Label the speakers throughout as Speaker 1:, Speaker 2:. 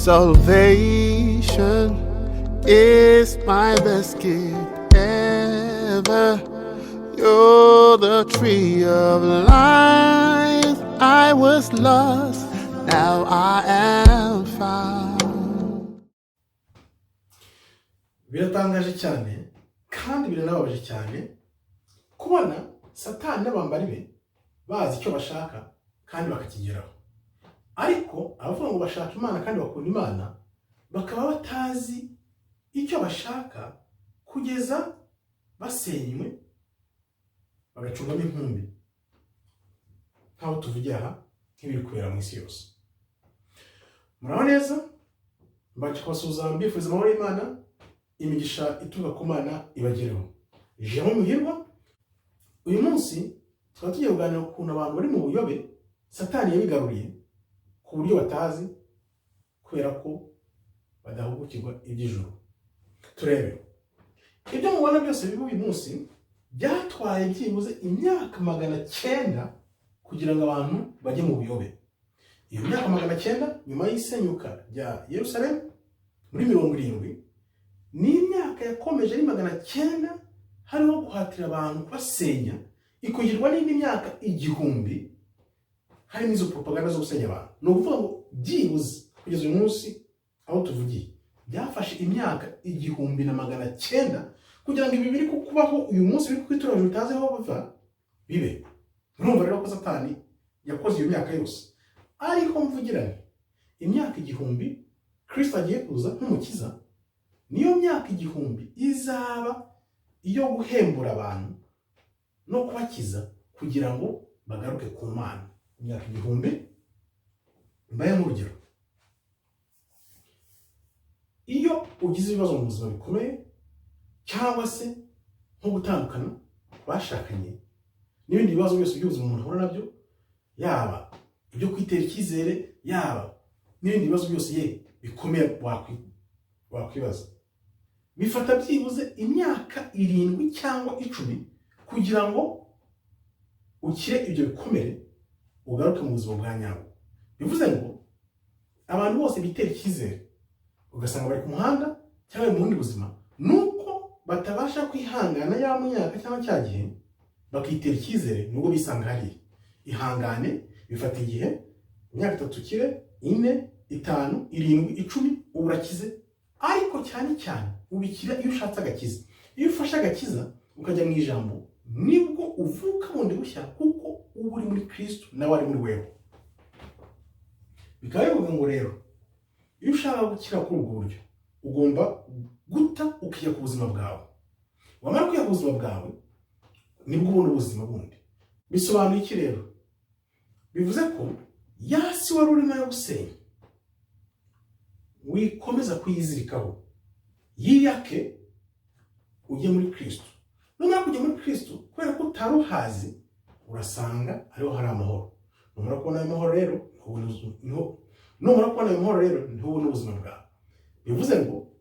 Speaker 1: Salvation is my best gift ever. You're the tree of life. I was lost, now I am found.
Speaker 2: Biratangaje cyane kandi biranababaje cyane kubona satani n'abambari be bazi icyo bashaka kandi bakakigeraho. Ariko abavuga ngo bashaka Imana kandi bakunda Imana bakaba batazi icyo bashaka kugeza basenywe bagacungamo inkumbi nkaho tuvugiye aha nk'ibiri kubera mu isi yose. Muraho neza, mbaje kubasuhuza mbifuriza amahoro y'Imana, imigisha ituruka ku Mana ibagereho. Ijambo muhirwa, uyu munsi tukaba tugiye kuganira ukuntu abantu bari mu buyobe satani yabigaruriye ku buryo batazi kubera ko badahugukirwa iby'ijuru. Turebe ibyo mubona byose biba uyu munsi byatwaye byibuze imyaka 900 kugira ngo abantu bajye mu buyobe. Iyo myaka 900 nyuma y'isenyuka rya Yerusalemu muri 70 ni imyaka yakomeje ari 900 hariho guhatira abantu basenya, ikugirwa n'indi myaka 1000 hari n'izo propaganda zo gusenya abantu. No kuvuga ngo byibuze kugeza uyu munsi aho tuvugiye byafashe imyaka 1900 kugira ngo ibi biri kubaho uyu munsi biri kwitura bitaze aho bava bibe. Murumva rero ko satani yakoze iyo myaka yose. Ariko mvugirane imyaka 1000 Kristo agiye kuza nk'umukiza, niyo myaka 1000 izaba iyo guhembura abantu no kubakiza kugira ngo bagaruke ku Mana. Imyaka 1000 mbaye mu rugero, iyo ugize ibibazo mu buzima bikomeye cyangwa se nko gutandukana bashakanye n'ibindi bibazo byose by'ubuzima umuntu ahura nabyo, yaba ibyo kwitera icyizere, yaba n'ibindi bibazo byose bikomeye wakwibaza, bifata byibuze imyaka 7 cyangwa 10 kugira ngo ukire ibyo bikomere ugaruke mu buzima bwa nyabwo. Bivuze ngo abantu bose bitera icyizere ugasanga bari ku muhanda cyangwa mu bundi buzima, nuko batabasha kwihangana ya myaka cyangwa cya gihe bakitera icyizere, nubwo bisanga hari ihangane bifata igihe, imyaka 3 ukire, 4, 5, 7, 10 urakize. Ariko cyane cyane ubikira iyo ushatse agakiza. Iyo ufashe agakiza ukajya mu ijambo nibwo uvuka bundi bushya, kuko uba uri muri Kristo nawe ari muri weho. Bikaba bivuga ngo rero iyo ushaka gukira kuri ubwo buryo ugomba guta ukijya ku buzima bwawe. Wamara kujya ku buzima bwawe nibwo ubona ubuzima bundi. Bisobanuye iki rero? Bivuze ko yasi wari urimo yo gusenya wikomeza kuyizirikaho, yiyake ujye muri Kristo. Numara kujya muri Kristo kubera ko utaruhazi urasanga ariho hari amahoro. Numara kubona ayo mahoro rero ntubona ubuzima bwawe. Bivuze ngo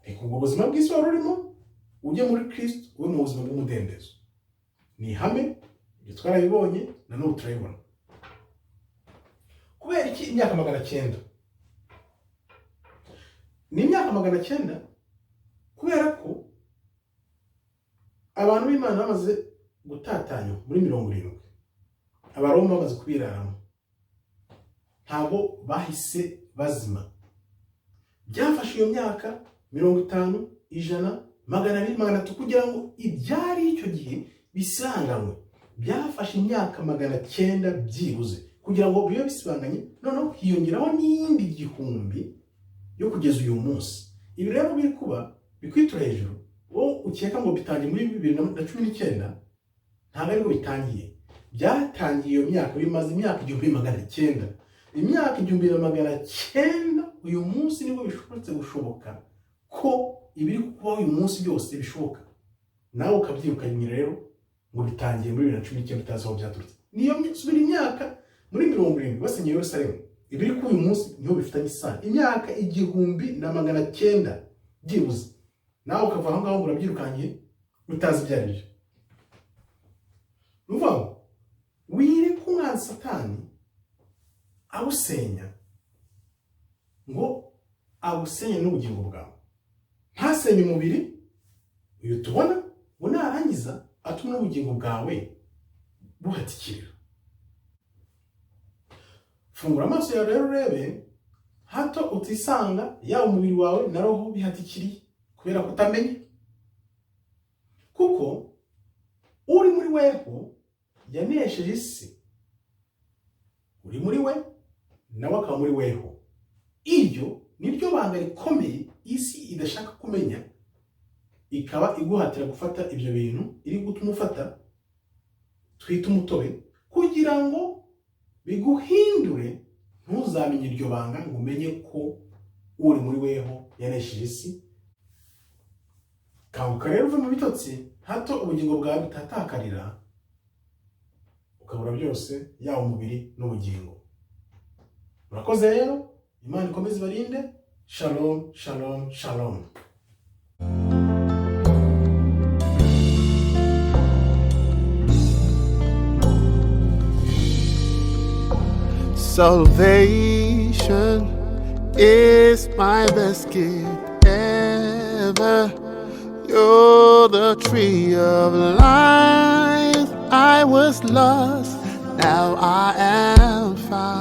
Speaker 2: reka ubwo buzima bw'isi wari urimo ujye muri Kristo, ube mu buzima bw'umudendezo. Ni ihame ibyo twarabibonye na n'ubu turabibona. Kubera iki imyaka 900? Ni imyaka 900 kubera ko abantu b'Imana bamaze gutatanya muri 70. Abaroma bamaze kubiraramo, ntabwo bahise bazima. Byafashe iyo myaka 50, 100, 200, 300 kugira ngo ibyari icyo gihe bisanganywe. Byafashe imyaka 900 byibuze kugira ngo bibe bisibanganye, noneho hiyongeraho n'iyindi 1000 yo kugeza uyu munsi. Ibi rero biri kuba bikwitura hejuru, wowe ukeka ngo bitangiye muri 2019, ntabwo ariko bitangiye. Byatangiye iyo myaka, bimaze imyaka 1900. Imyaka 1900 uyu munsi nibwo bishobotse gushoboka ko ibiri kuba uyu munsi byose bishoboka. Nawe ukabyirukanye rero ngo bitangiye muri 2019 utazi aho byaturutse. Niyo subira imyaka muri 70 basenye Yerusalemu, ibiri ku uyu munsi niho bifitanye isano. Imyaka 1900 byibuze, nawe ukava aho ngaho urabyirukanye utazi ibyaribyo. Nuvuga wire kumwanza satani awusenya ngo abusenye n'ubugingo bwawe. Ntasenye umubiri uyu tubona, ngo narangiza atume n'ubugingo bwawe buhatikirira. Fungura amaso yawe rero urebe, hato utisanga yaba umubiri wawe na roho bihatikiriye kubera kutamenya. Kuko uri muri weho yanesheje isi, uri muri we nawe akaba muri weho. Iryo niryo banga rikomeye isi idashaka kumenya, ikaba iguhatira gufata ibyo bintu iri gutuma ufata twita umutobe, kugira ngo biguhindure ntuzamenye iryo banga, ngo umenye ko uri muri weho yanesheje isi. Kanguka rero uve mu bitotsi, hato ubugingo bwawe butatakarira, ukabura byose, yaba umubiri n'ubugingo. Murakoze rero, Imana ikomeze ibarinde. Shalom, shalom, shalom.
Speaker 1: Salvation is my best gift ever. You're the tree of life. I was lost, now I am found.